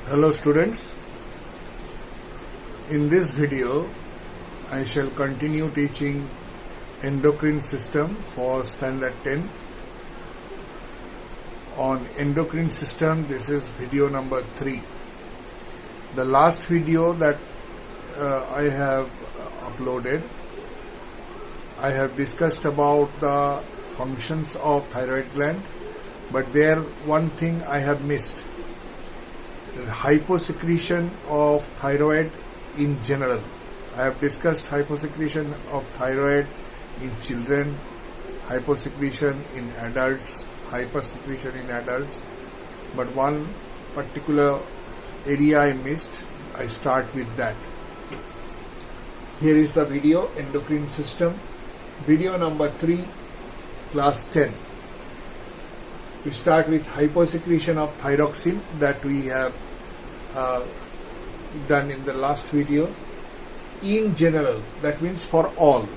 Hello students, in this video I shall continue teaching endocrine system for standard 10. On endocrine system, this is video number 3. The last video that I have uploaded, I have discussed about the functions of thyroid gland, but there one thing I have missed. Hyposecretion of thyroid in general. I have discussed hyposecretion of thyroid in children, hyposecretion in adults, but one particular area I missed. I start with that. Here is the video, endocrine system, video number 3, class 10. We start with hyposecretion of thyroxine that we have done in the last video. In general, that means for all,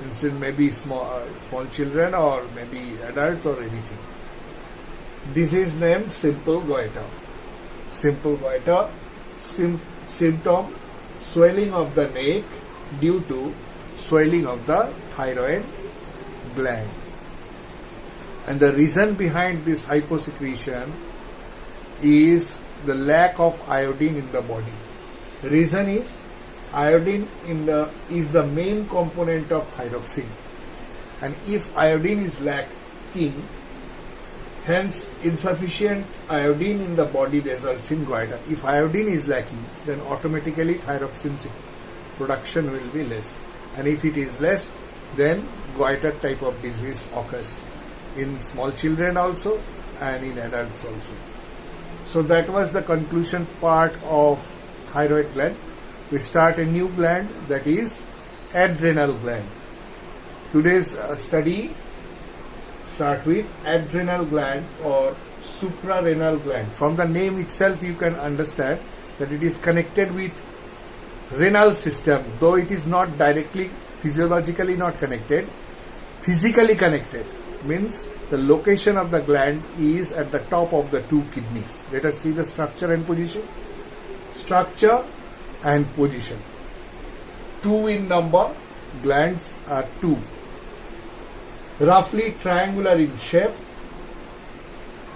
means in maybe small children or maybe adult or anything. Disease name simple goiter. Symptom swelling of the neck due to swelling of the thyroid gland. And the reason behind this hyposecretion is the lack of iodine in the body. The reason is iodine is the main component of thyroxine, and if iodine is lacking, hence insufficient iodine in the body results in goiter. If iodine is lacking, then automatically thyroxine production will be less, and if it is less, then goiter type of disease occurs in small children also and in adults also. So that was the conclusion part of thyroid gland. We start a new gland, that is adrenal gland. Today's study start with adrenal gland or suprarenal gland. From the name itself you can understand that it is connected with renal system, though it is not directly physiologically not connected, physically connected. Means the location of the gland is at the top of the two kidneys. Let us see the structure and position. Structure and position. 2 in number, glands are 2. Roughly triangular in shape,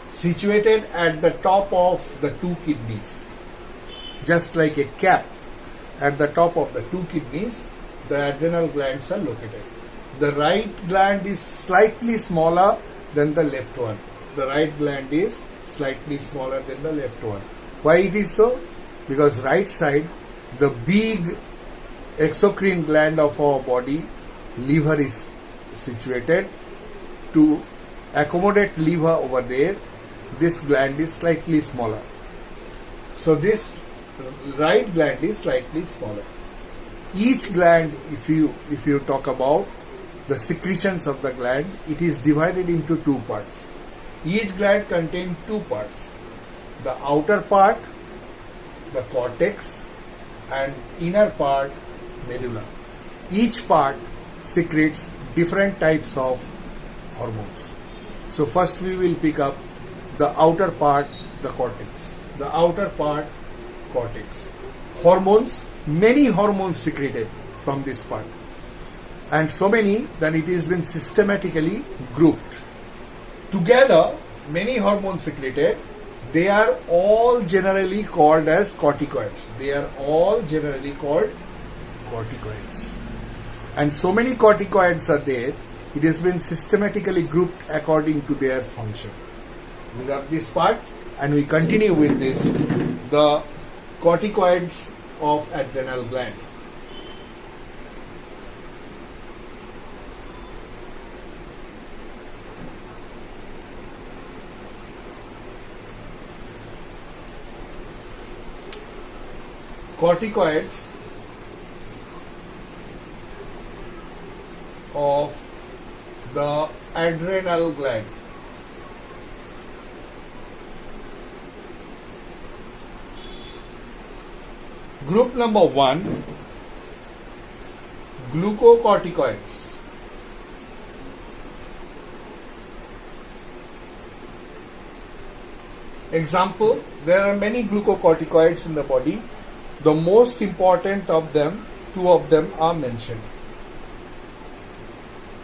situated at the top of the two kidneys. Just like a cap, at the top of the two kidneys, the adrenal glands are located. The right gland is slightly smaller than the left one. The right gland is slightly smaller than the left one. Why it is so? Because right side, the big exocrine gland of our body, liver, is situated. To accommodate liver over there, this gland is slightly smaller. So this right gland is slightly smaller. Each gland, if you talk about the secretions of the gland, it is divided into 2 parts. Each gland contains 2 parts. The outer part, the cortex, and inner part, medulla. Each part secretes different types of hormones. So first we will pick up the outer part, the cortex. The outer part, cortex. Hormones, many hormones secreted from this part. And so many that it has been systematically grouped. Together, many hormones secreted, they are all generally called as corticoids. And so many corticoids are there, it has been systematically grouped according to their function. We have this part and we continue with this, the corticoids of adrenal gland. Corticoids of the adrenal gland. Group number 1, glucocorticoids. Example, there are many glucocorticoids in the body. The most important of them, two of them are mentioned.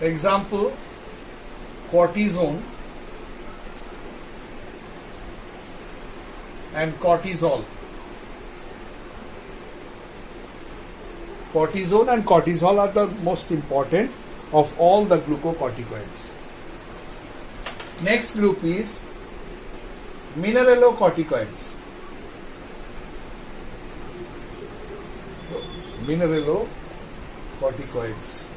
Example, cortisone and cortisol. Cortisone and cortisol are the most important of all the glucocorticoids. Next group is mineralocorticoids. Mineralocorticoids.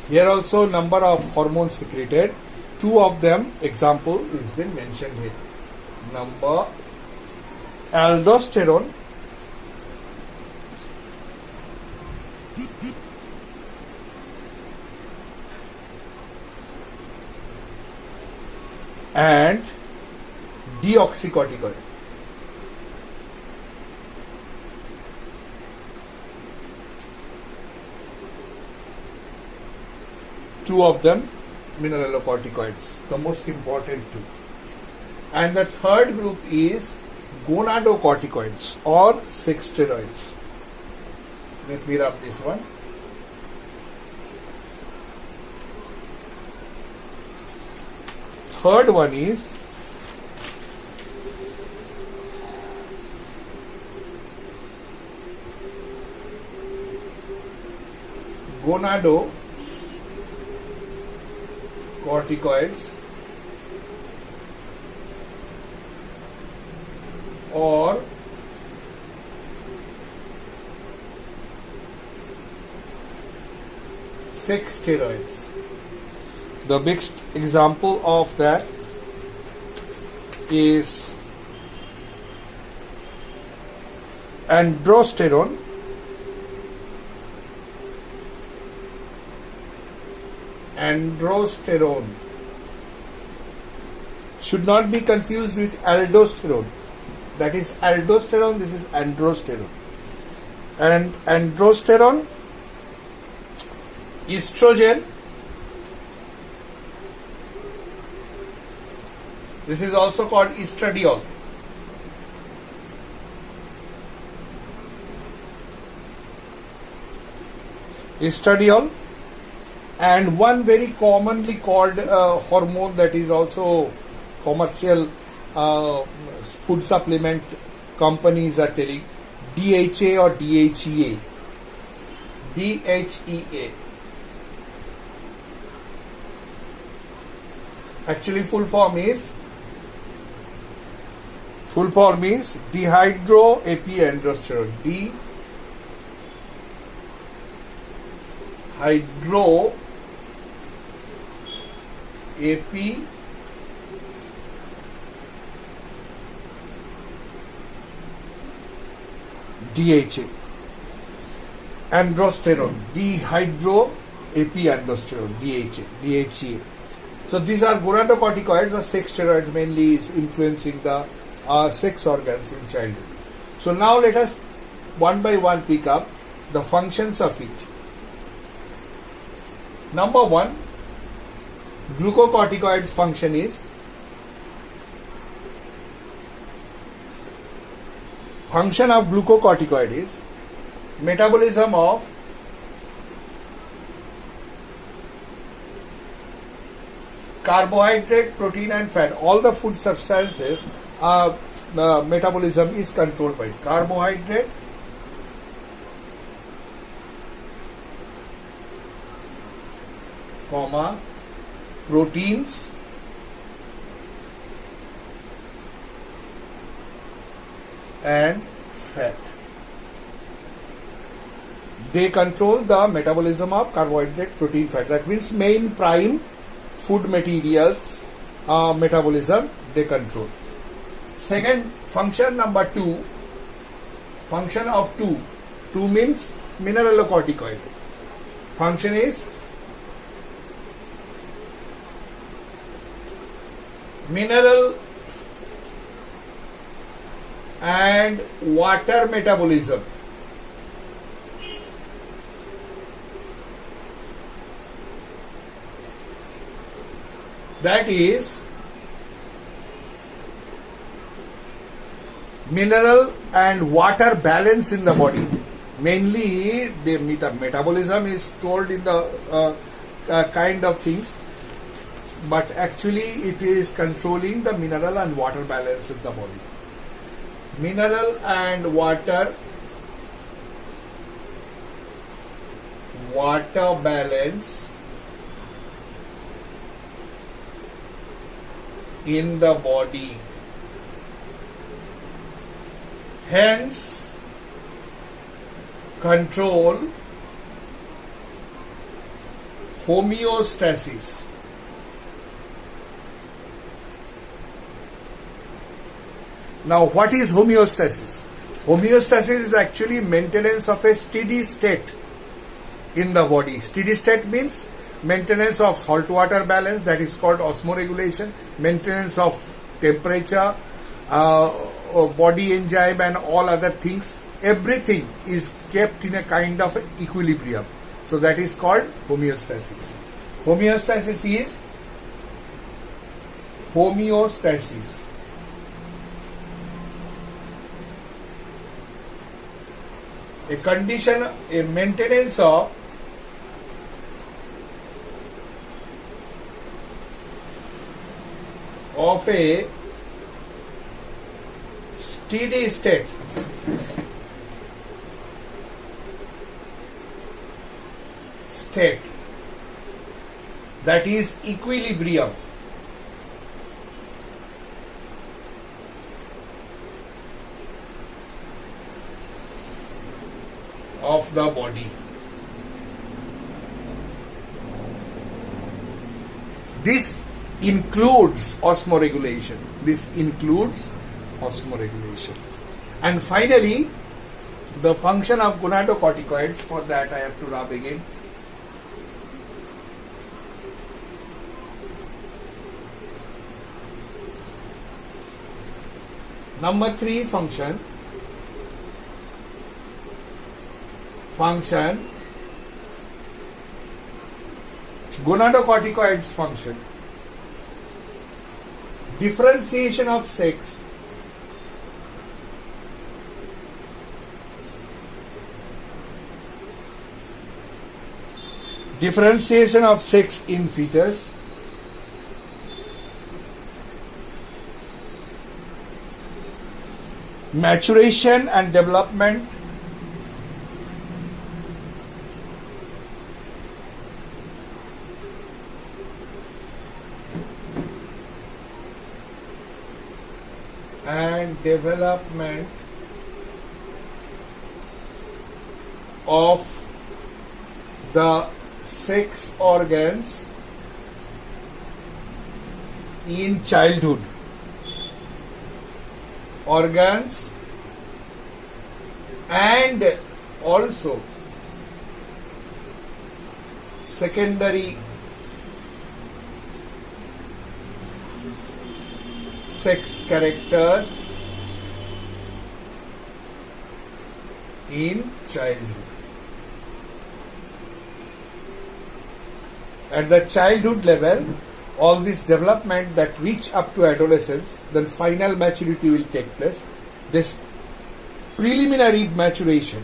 Here also number of hormones secreted. Two of them, example, is been mentioned here. Number aldosterone and deoxycorticoid. Two of them mineralocorticoids, the most important two. And the third group is gonadocorticoids or sex steroids. Let me rub this one. Third one is gonadocorticoids or sex steroids. The biggest example of that is androsterone should not be confused with aldosterone. That is aldosterone, this is androsterone. And androsterone, estrogen, this is also called estradiol. Estradiol, and one very commonly called hormone that is also commercial food supplement companies are telling, DHA or DHEA. DHEA. Actually full form is dehydroepiandrosterone. Dehydroepi DHA. Androsterone, dehydroepiandrosterone, DHA. So these are gonadocorticoids or sex steroids, mainly is influencing the sex organs in childhood. So now let us one by one pick up the functions of it. Number one, glucocorticoids function is metabolism of carbohydrate, protein and fat. All the food substances, metabolism is controlled by carbohydrate, proteins, and fat. They control the metabolism of carbohydrate, protein, fat. That means main prime food materials metabolism they control. Second, function number two, function of two means mineralocorticoid. Function is mineral and water metabolism. that is mineral and water balance in the body. Mainly the metabolism is stored in the kind of things, but actually it is controlling the mineral and water balance in the body. Mineral and water balance in the body. Hence, control homeostasis. Now, what is homeostasis? Homeostasis is actually maintenance of a steady state in the body. Steady state means maintenance of salt water balance, that is called osmoregulation, maintenance of temperature, body enzyme and all other things. Everything is kept in a kind of equilibrium. So that is called homeostasis. Homeostasis. A condition, a maintenance of a steady state that is equilibrium of the body. This includes osmoregulation. And finally, the function of gonadocorticoids, for that I have to rub again. Number 3 function. Gonadocorticoids function. Differentiation of sex. Differentiation of sex in fetus. Maturation and development. And development of the sex organs in childhood. Organs and also secondary sex characters in childhood. At the childhood level, all this development that reach up to adolescence, then final maturity will take place. This preliminary maturation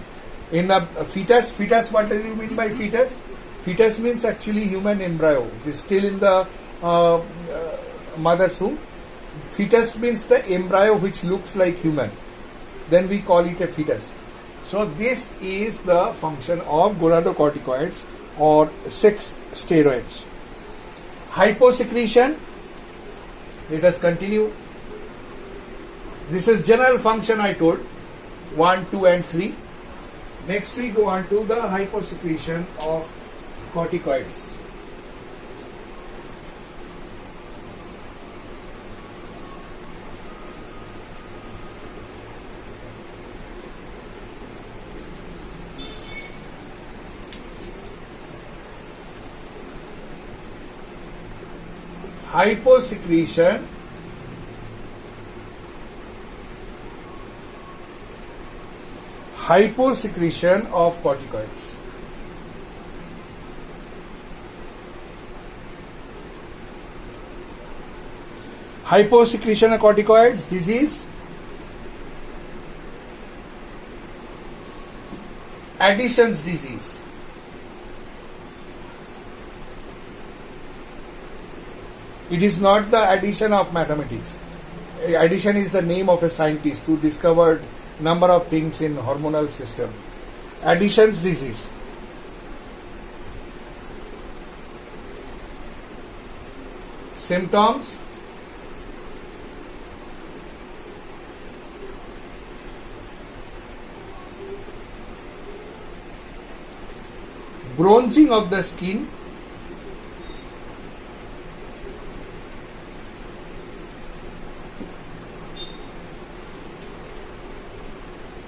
in a fetus. What do you mean by fetus? Fetus means actually human embryo. It is still in the mother's womb. Fetus means the embryo which looks like human. Then we call it a fetus. So this is the function of gonadocorticoids or sex steroids. Hyposecretion. Let us continue. This is general function I told. 1, 2 and 3. Next we go on to the hyposecretion of corticoids. Hyposecretion of corticoids. Hyposecretion of corticoids disease. Addison's disease. It is not the addition of mathematics. Addison is the name of a scientist who discovered number of things in hormonal system. Addison's disease. Symptoms. Bronzing of the skin.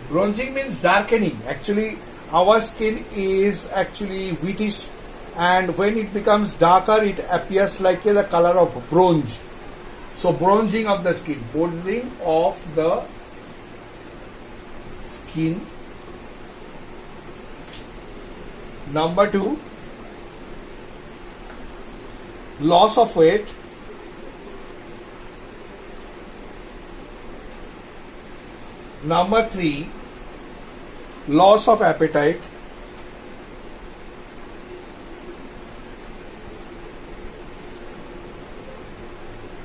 Bronzing means darkening. Actually, our skin is actually whitish, and when it becomes darker, it appears like the color of bronze. So, bronzing of the skin, bronzing of the skin. Number 2, loss of weight. Number 3, loss of appetite.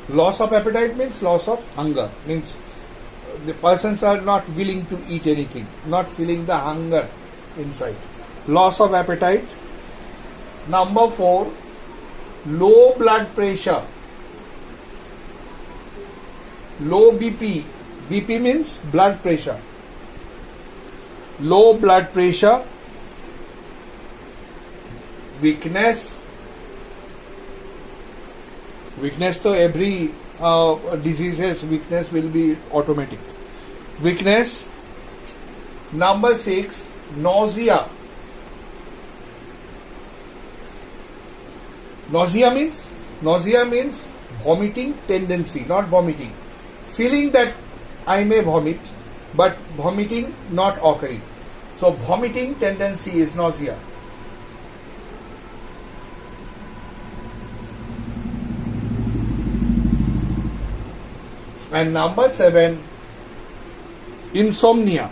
Loss of appetite means loss of hunger, means the persons are not willing to eat anything, not feeling the hunger inside. Loss of appetite. Number 4, low blood pressure, low BP. BP means blood pressure. Low blood pressure. Weakness. Weakness, so every diseases weakness will be automatic. Weakness. Number 6, nausea. Nausea means vomiting tendency, not vomiting. Feeling that I may vomit, but vomiting not occurring. So vomiting tendency is nausea. And number 7, insomnia.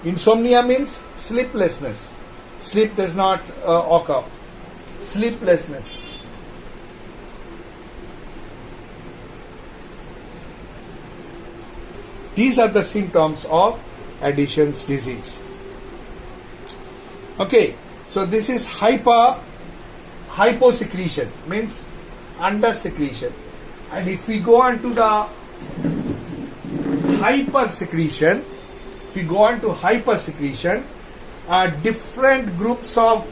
Insomnia means sleeplessness. Sleep does not occur. Sleeplessness. These are the symptoms of Addison's disease. Okay, so this is hyposecretion, means under secretion. And if we go on to the hypersecretion, different groups of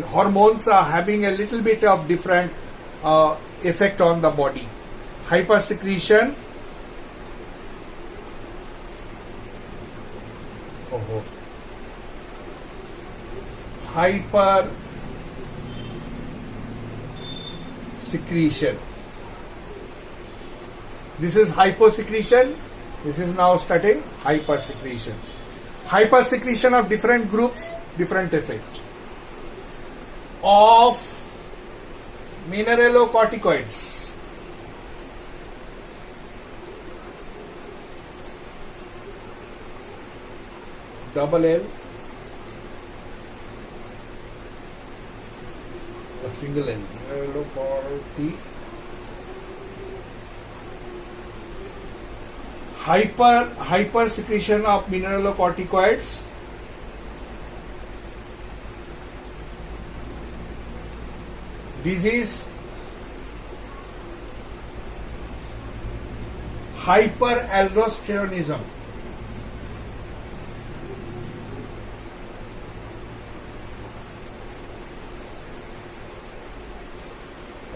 hormones are having a little bit of different effect on the body. Hypersecretion. Hypersecretion. This is hyposecretion. This is now starting hypersecretion. Hypersecretion of different groups, different effect. Of mineralocorticoids. Double L, a single L. Hypersecretion of mineralocorticoids. Disease. Hyperaldosteronism.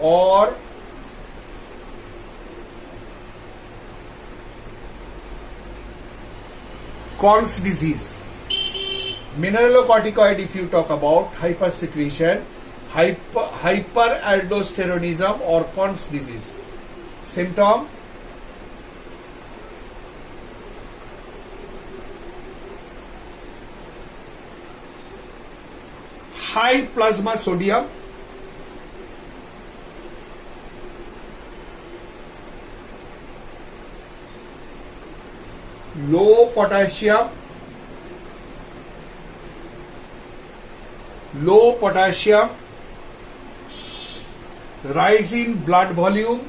Or Conn's disease. Mineralocorticoid, if you talk about hypersecretion, hyperaldosteronism or Conn's disease. Symptom: high plasma sodium, low potassium, rise in blood volume,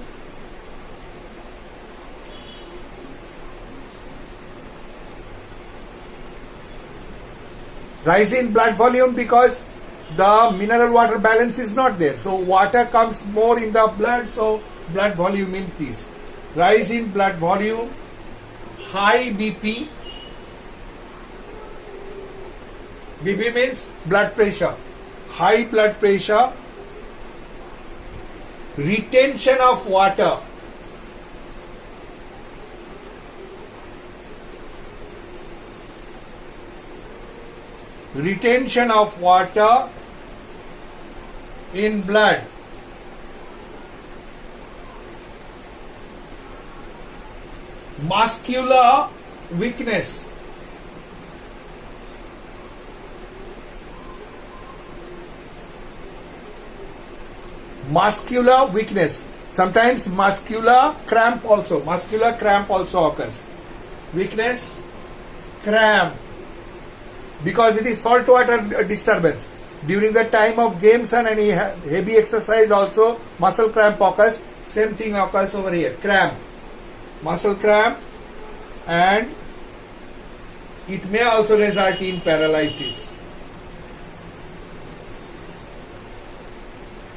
because the mineral water balance is not there, so water comes more in the blood, so blood volume increase. Rise in blood volume, high BP. BP means blood pressure. High blood pressure, retention of water, in blood, muscular weakness, sometimes muscular cramp also occurs. Weakness, cramp, because it is saltwater disturbance. During the time of games and any heavy exercise also muscle cramp occurs. Same thing occurs over here, cramp, muscle cramp, and it may also result in paralysis.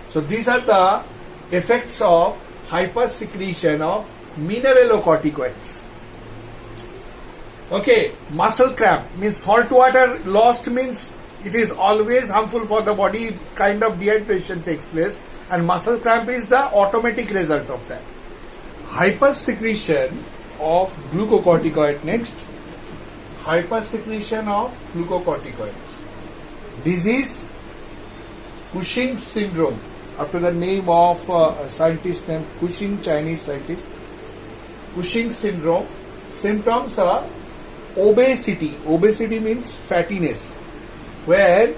So these are the effects of hypersecretion of mineralocorticoids. Okay, muscle cramp means salt water lost, means it is always harmful for the body, kind of dehydration takes place, and muscle cramp is the automatic result of that. Hypersecretion of glucocorticoid. Next, hypersecretion of glucocorticoids. Disease, Cushing syndrome, after the name of a scientist named Cushing, Chinese scientist. Cushing syndrome. Symptoms are obesity. Obesity means fattiness, where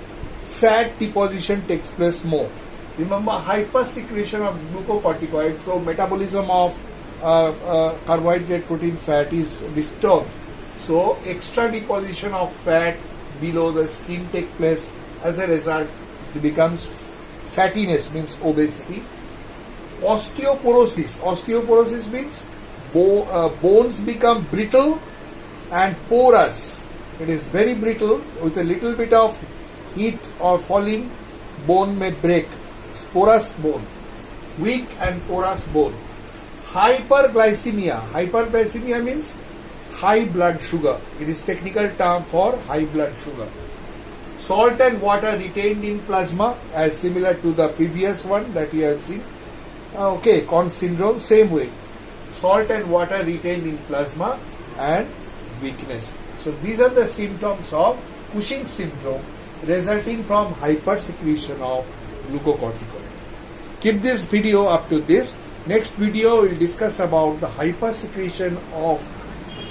fat deposition takes place more. Remember, hypersecretion of glucocorticoids, so metabolism of carbohydrate, protein, fat is disturbed. So extra deposition of fat below the skin take place. As a result, it becomes fattiness, means obesity. Osteoporosis. Osteoporosis means bones become brittle and porous. It is very brittle. With a little bit of heat or falling, bone may break. Porous bone. Weak and porous bone. Hyperglycemia. Hyperglycemia means high blood sugar. It is technical term for high blood sugar. Salt and water retained in plasma, as similar to the previous one that you have seen. Conn syndrome, same way. Salt and water retained in plasma and weakness. So these are the symptoms of Cushing syndrome resulting from hypersecretion of glucocorticoid. Keep this video up to this. Next video we will discuss about the hypersecretion of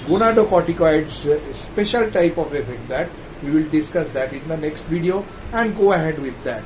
gonadocorticoids, special type of effect that we will discuss that in the next video and go ahead with that.